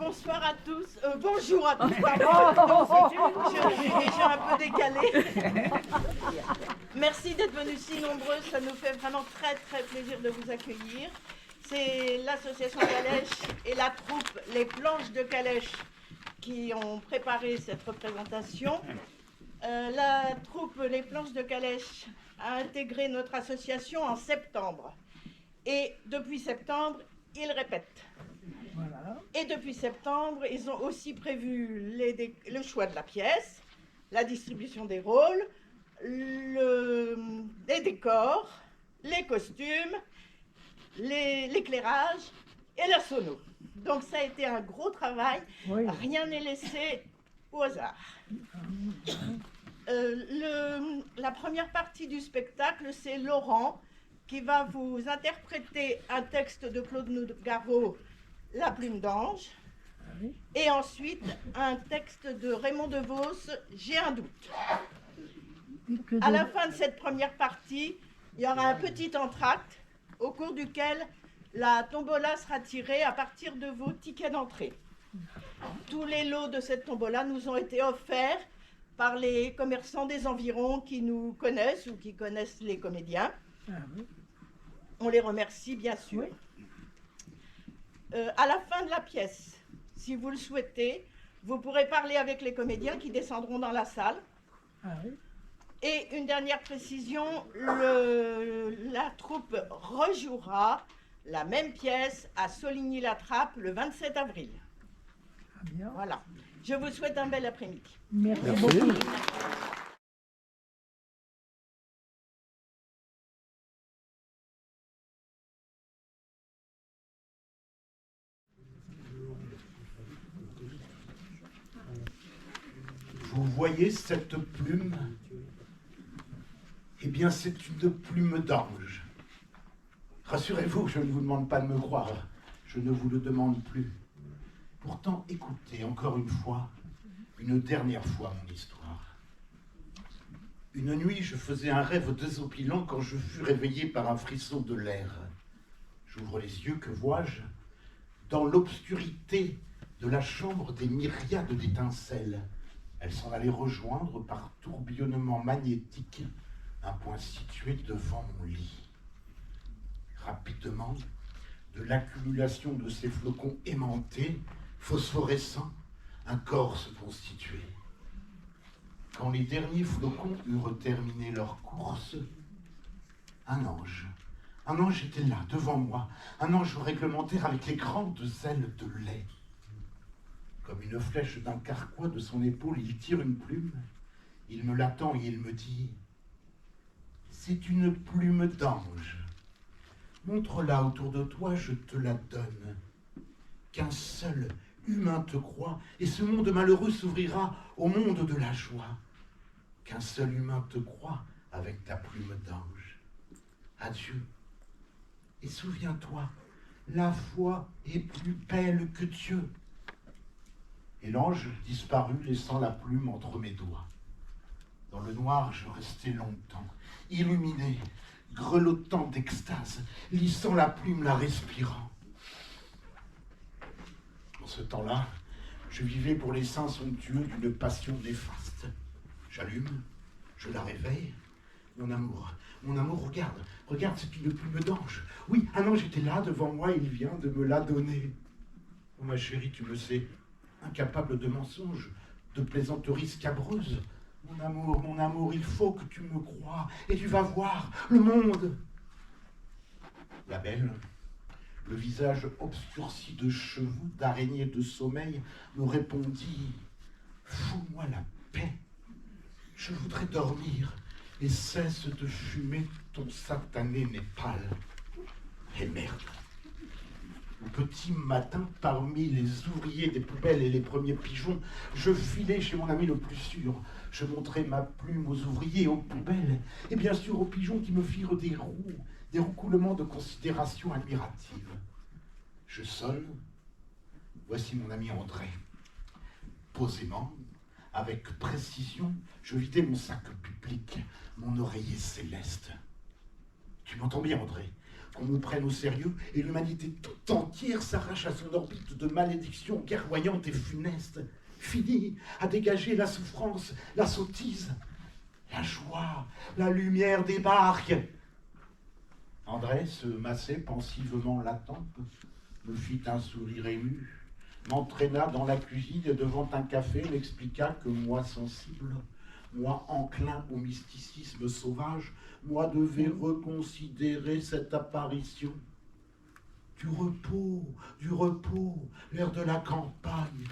bonsoir à tous. Bonjour à tous. Je suis déjà un peu décalée. Merci d'être venus si nombreux. Ça nous fait vraiment très très plaisir de vous accueillir. C'est l'association Calèche et la troupe Les Planches de Calèche qui ont préparé cette représentation. La troupe Les Planches de Calèche a intégré notre association en septembre. Et depuis septembre, ils répètent. Voilà. Et depuis septembre, ils ont aussi prévu le choix de la pièce, la distribution des rôles, les décors, les costumes, l'éclairage et la sono. Donc ça a été un gros travail, oui. Rien n'est laissé au hasard. La première partie du spectacle, c'est Laurent qui va vous interpréter un texte de Claude Nougaro, La plume d'ange, et ensuite un texte de Raymond DeVos, J'ai un doute. À la fin de cette première partie, il y aura un petit entracte au cours duquel la tombola sera tirée à partir de vos tickets d'entrée. Tous les lots de cette tombola nous ont été offerts par les commerçants des environs qui nous connaissent ou qui connaissent les comédiens. On les remercie bien sûr. Oui. À la fin de la pièce, si vous le souhaitez, vous pourrez parler avec les comédiens qui descendront dans la salle. Et une dernière précision, la troupe rejouera la même pièce à Soligny-la-Trappe le 27 avril. Bien. Voilà. Je vous souhaite un bel après-midi. Merci beaucoup. Vous voyez cette plume? Eh bien, c'est une plume d'ange. Rassurez-vous, je ne vous demande pas de me croire. Je ne vous le demande plus. Pourtant, écoutez encore une fois, une dernière fois mon histoire. Une nuit, je faisais un rêve désopilant quand je fus réveillé par un frisson de l'air. J'ouvre les yeux, que vois-je? Dans l'obscurité de la chambre, des myriades d'étincelles. Elles s'en allaient rejoindre par tourbillonnement magnétique un point situé devant mon lit. Rapidement, de l'accumulation de ces flocons aimantés, phosphorescents, un corps se constituait. Quand les derniers flocons eurent terminé leur course, un ange était là, devant moi, un ange réglementaire avec les grandes ailes de lait. Comme une flèche d'un carquois de son épaule, il tire une plume, il me l'attend et il me dit « C'est une plume d'ange. Montre-la autour de toi, je te la donne. Qu'un seul humain te croie, et ce monde malheureux s'ouvrira au monde de la joie. Qu'un seul humain te croie avec ta plume d'ange. Adieu. Et souviens-toi, la foi est plus belle que Dieu. » Et l'ange disparut, laissant la plume entre mes doigts. Dans le noir, je restai longtemps, illuminé, grelottant d'extase, lissant la plume, la respirant. En ce temps-là, je vivais pour les seins somptueux d'une passion néfaste. J'allume, je la réveille. Mon amour, regarde, c'est une plume d'ange. Oui, un ange était là devant moi, il vient de me la donner. Oh ma chérie, tu le sais, incapable de mensonges, de plaisanteries scabreuses. Mon amour, il faut que tu me croies, et tu vas voir le monde. La belle, le visage obscurci de cheveux, d'araignée de sommeil, me répondit « Fous-moi la paix, je voudrais dormir, et cesse de fumer ton satané népal. » Et merde. Au petit matin, parmi les ouvriers des poubelles et les premiers pigeons, je filai chez mon ami le plus sûr. Je montrai ma plume aux ouvriers et aux poubelles, et bien sûr aux pigeons qui me firent des roucoulements de considération admirative. Je sonne. Voici mon ami André. Posément, avec précision, je vidai mon sac public, mon oreiller céleste. Tu m'entends bien, André? qu'on me prenne au sérieux, et l'humanité tout entière s'arrache à son orbite de malédictions guerroyantes et funestes. Fini à dégager la souffrance, la sottise. La joie, la lumière débarque. André se massait pensivement la tempe, me fit un sourire ému, m'entraîna dans la cuisine et devant un café m'expliqua que moi sensible, moi enclin au mysticisme sauvage, moi devais reconsidérer cette apparition. Du repos, l'air de la campagne,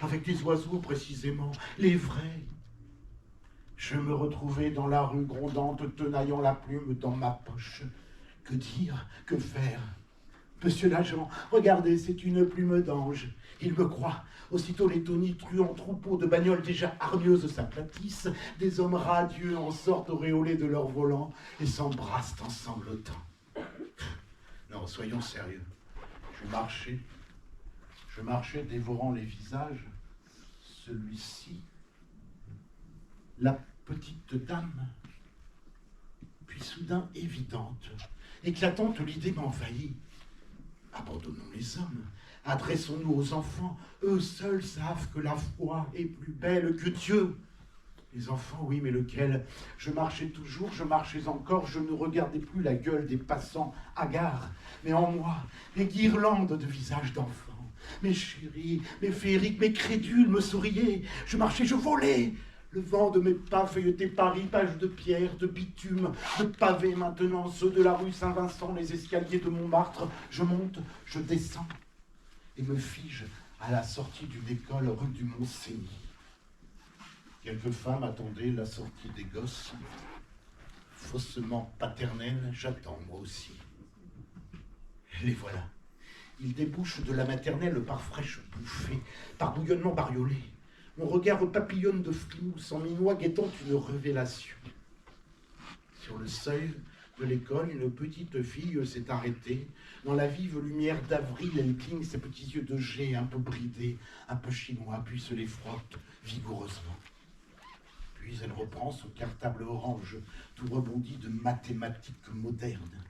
avec des oiseaux précisément, les vrais. Je me retrouvais dans la rue grondante, tenaillant la plume dans ma poche. Que dire, que faire? Monsieur l'agent, regardez, c'est une plume d'ange. Il me croit. Aussitôt les tonitruants troupeaux de bagnoles déjà hargneuses s'aplatissent, des hommes radieux en sortent auréolés de leur volant et s'embrassent en sanglotant. Non, soyons sérieux. Je marchais dévorant les visages. Celui-ci, la petite dame, puis soudain évidente, éclatante, l'idée m'envahit. Abandonnons les hommes, adressons-nous aux enfants. Eux seuls savent que la foi est plus belle que Dieu. Les enfants, oui, mais lequel? Je marchais toujours, je marchais encore, je ne regardais plus la gueule des passants hagards, mais en moi, les guirlandes de visages d'enfants. Mes chéris, mes féeriques, mes crédules me souriaient. Je marchais, je volais. Le vent de mes pas feuilletait Paris, pages de pierre, de bitume, de pavés maintenant, ceux de la rue Saint-Vincent, les escaliers de Montmartre. Je monte, je descends et me fige à la sortie d'une école rue du Mont-Cenis. Quelques femmes attendaient la sortie des gosses. Faussement paternelle, j'attends moi aussi. Les voilà. Ils débouchent de la maternelle par fraîche bouffée, par bouillonnement bariolé. Mon regard papillonne de frimousse en minois guettant une révélation. Sur le seuil de l'école, une petite fille s'est arrêtée. Dans la vive lumière d'avril, elle cligne ses petits yeux de jet, un peu bridés, un peu chinois, puis se les frotte vigoureusement. Puis elle reprend son cartable orange, tout rebondi de mathématiques modernes.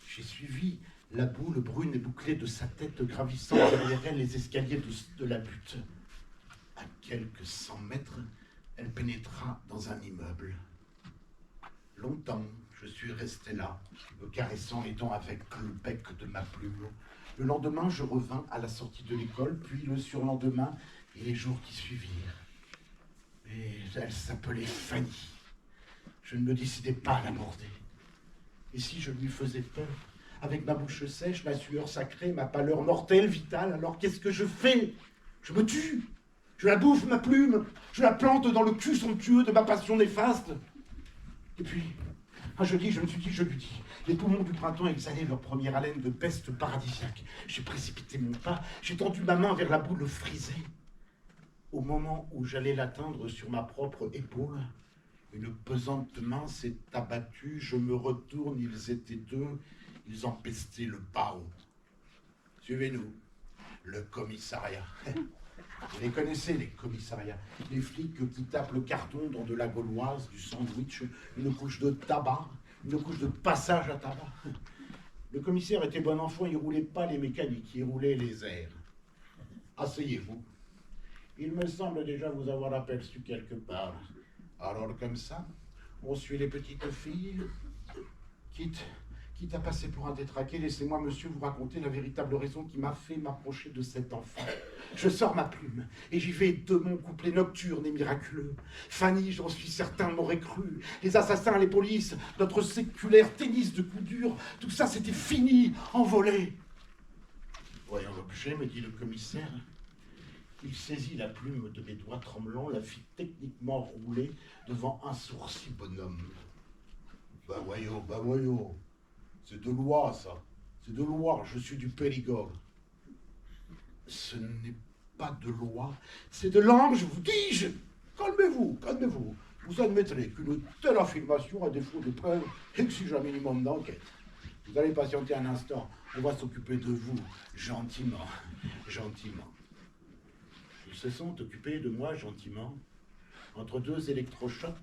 J'ai suivi la boule brune et bouclée de sa tête gravissant derrière elle les escaliers de la butte. À quelques 100 mètres, elle pénétra dans un immeuble. Longtemps, je suis resté là, me caressant les dents avec le bec de ma plume. Le lendemain, je revins à la sortie de l'école, puis le surlendemain et les jours qui suivirent. Et elle s'appelait Fanny. Je ne me décidais pas à l'aborder. Et si je lui faisais peur, avec ma bouche sèche, ma sueur sacrée, ma pâleur mortelle, vitale, alors qu'est-ce que je fais? Je me tue. Je la bouffe, ma plume. Je la plante dans le cul somptueux de ma passion néfaste. Et puis, un jeudi, je me suis dit, je lui dis. Les poumons du printemps exhalaient leur première haleine de peste paradisiaque. J'ai précipité mon pas, j'ai tendu ma main vers la boule frisée. Au moment où j'allais l'atteindre sur ma propre épaule, une pesante main s'est abattue, je me retourne, ils étaient deux, ils empestaient le barreau. Suivez-nous, le commissariat. Vous les connaissez, les commissariats. Les flics qui tapent le carton dans de la gauloise, du sandwich, une couche de tabac, une couche de passage à tabac. Le commissaire était bon enfant, il ne roulait pas les mécaniques, il roulait les airs. Asseyez-vous. Il me semble déjà vous avoir aperçu quelque part. Alors comme ça, on suit les petites filles, quitte à passer pour un détraqué, laissez-moi, monsieur, vous raconter la véritable raison qui m'a fait m'approcher de cet enfant. Je sors ma plume, et j'y vais de mon couplet nocturne et miraculeux. Fanny, j'en suis certain, m'aurait cru. Les assassins, les polices, notre séculaire tennis de coups durs, tout ça, c'était fini, envolé. Voyons l'objet, me dit le commissaire. Il saisit la plume de mes doigts tremblants, la fit techniquement rouler devant un sourcil bonhomme. Bah voyons. C'est de loi, ça. C'est de loi. Je suis du Périgord. Ce n'est pas de loi. C'est de langue, je vous dis. Calmez-vous. Vous admettrez qu'une telle affirmation a défaut de preuve exige un minimum d'enquête. Vous allez patienter un instant. On va s'occuper de vous. Gentiment. Ils se sont occupés de moi gentiment. Entre deux électrochocs,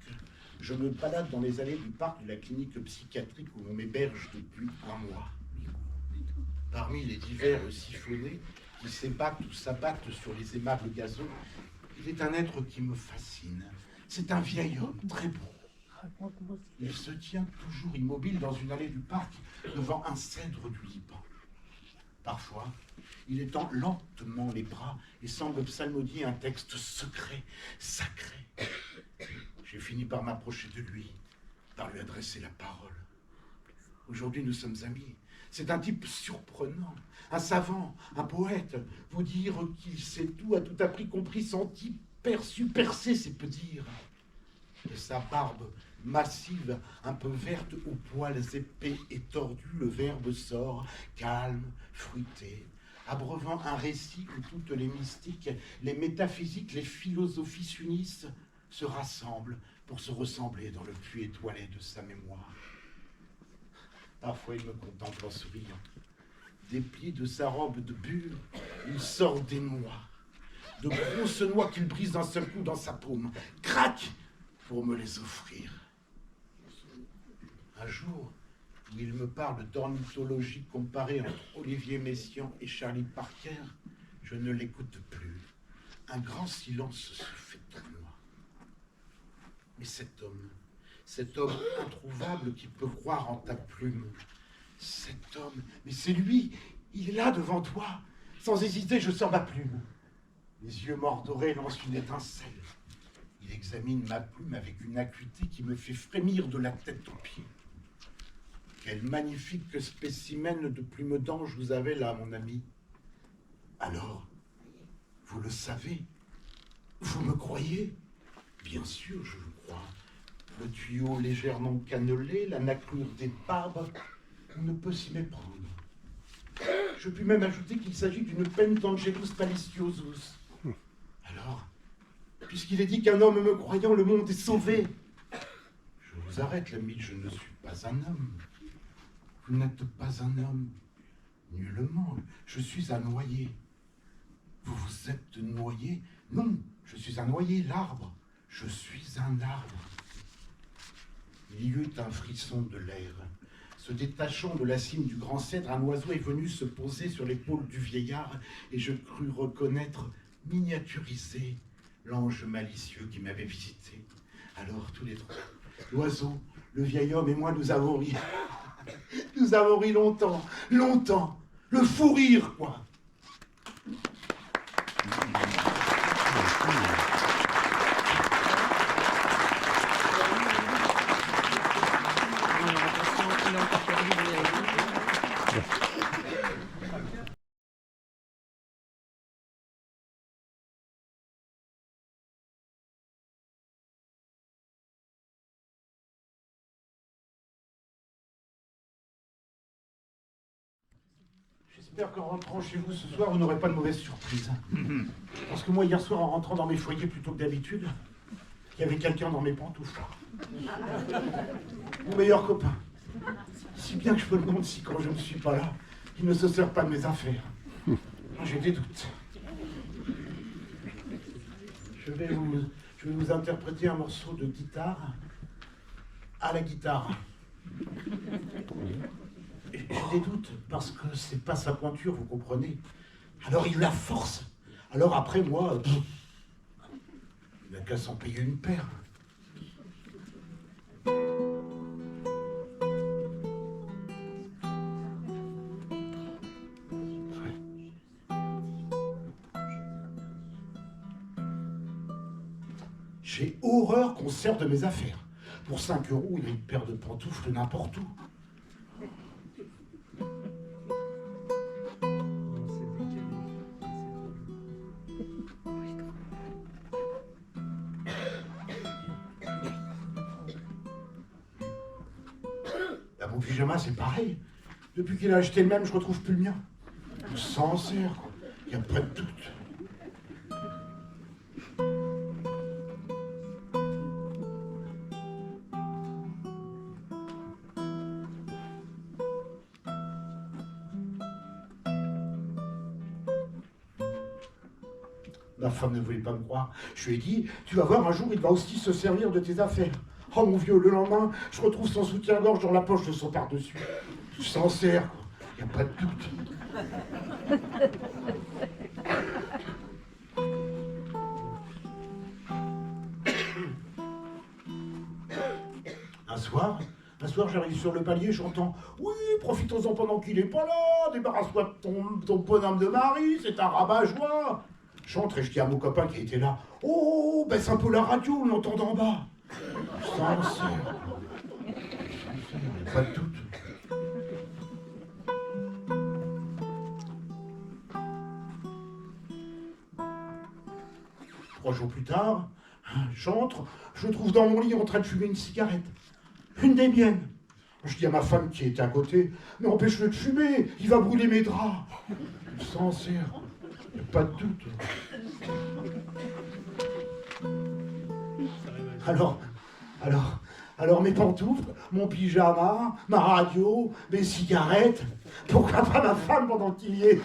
je me balade dans les allées du parc de la clinique psychiatrique où on m'héberge depuis un mois. Parmi les divers siphonnés qui s'ébattent ou s'abattent sur les aimables gazons, il est un être qui me fascine. C'est un vieil homme très beau. Il se tient toujours immobile dans une allée du parc devant un cèdre du Liban. Parfois, il étend lentement les bras et semble psalmodier un texte secret, sacré. J'ai fini par m'approcher de lui, par lui adresser la parole. Aujourd'hui, nous sommes amis. C'est un type surprenant, un savant, un poète. Vous dire qu'il sait tout, a tout appris, compris, senti, perçu, percé, c'est peu dire. De sa barbe massive, un peu verte, aux poils épais et tordus, le verbe sort, calme, fruité, abreuvant un récit où toutes les mystiques, les métaphysiques, les philosophies s'unissent, se rassemblent pour se ressembler dans le puits étoilé de sa mémoire. Parfois, il me contemple en souriant. Des plis de sa robe de bure, il sort des noix, de grosses noix qu'il brise d'un seul coup dans sa paume. Crac! Pour me les offrir. Un jour où il me parle d'ornithologie comparée entre Olivier Messiaen et Charlie Parker, je ne l'écoute plus. Un grand silence se fait en moi. Mais cet homme introuvable qui peut croire en ta plume, cet homme, mais c'est lui, il est là devant toi. Sans hésiter, je sors ma plume. Les yeux mordorés lancent une étincelle. Il examine ma plume avec une acuité qui me fait frémir de la tête aux pieds. Quel magnifique spécimen de plume d'ange vous avez là, mon ami. Alors, vous le savez, vous me croyez? Bien sûr, je vous crois. Le tuyau légèrement cannelé, la nacrure des barbes, on ne peut s'y méprendre. Je puis même ajouter qu'il s'agit d'une peine d'Angelus Paliciosus. Alors, puisqu'il est dit qu'un homme me croyant, le monde est sauvé. Je vous arrête, l'ami, je ne suis pas un homme. Vous n'êtes pas un homme, nullement. Je suis un noyer. Vous êtes noyé? Non, je suis un noyer, l'arbre. Je suis un arbre. Il y eut un frisson de l'air. Se détachant de la cime du grand cèdre, un oiseau est venu se poser sur l'épaule du vieillard et je crus reconnaître, miniaturisé, l'ange malicieux qui m'avait visité. Alors, tous les trois, l'oiseau, le vieil homme et moi, nous avons ri. Nous avons ri longtemps, longtemps. Le fou rire, quoi. J'espère qu'en rentrant chez vous ce soir, vous n'aurez pas de mauvaise surprise. Parce que moi, hier soir, en rentrant dans mes foyers plutôt que d'habitude, il y avait quelqu'un dans mes pantoufles. Mon meilleur copain. Si bien que je peux le demander si quand je ne suis pas là, il ne se sert pas de mes affaires. J'ai des doutes. Je vais vous interpréter un morceau de guitare à la guitare. J'ai des doutes, parce que c'est pas sa pointure, vous comprenez. Alors il la force. Alors après, moi, il n'a qu'à s'en payer une paire. J'ai horreur qu'on sert de mes affaires. Pour 5 €, il y a une paire de pantoufles n'importe où. Mon pyjama, c'est pareil. Depuis qu'il a acheté le même, je retrouve plus le mien. Le sincère, quoi. Il n'y a pas de doute. Ma femme ne voulait pas me croire. Je lui ai dit, tu vas voir, un jour, il va aussi se servir de tes affaires. Oh mon vieux, le lendemain, je retrouve son soutien-gorge dans la poche de son par-dessus. Sincère, quoi. Y a pas de doute. Un soir, j'arrive sur le palier, j'entends « Oui, profitons-en pendant qu'il est pas là, débarrasse-toi de ton bonhomme de mari, c'est un rabat-joie !» J'entre et je dis à mon copain qui était là « Oh, baisse un peu la radio, on l'entend d'en bas !» Sincère. Pas de doute. 3 jours plus tard, j'entre, je trouve dans mon lit en train de fumer une cigarette. Une des miennes. Je dis à ma femme qui était à côté, mais empêche-le de fumer, il va brûler mes draps. Sincère, y a pas de doute. Alors mes pantoufles, mon pyjama, ma radio, mes cigarettes, pourquoi pas ma femme pendant qu'il y est?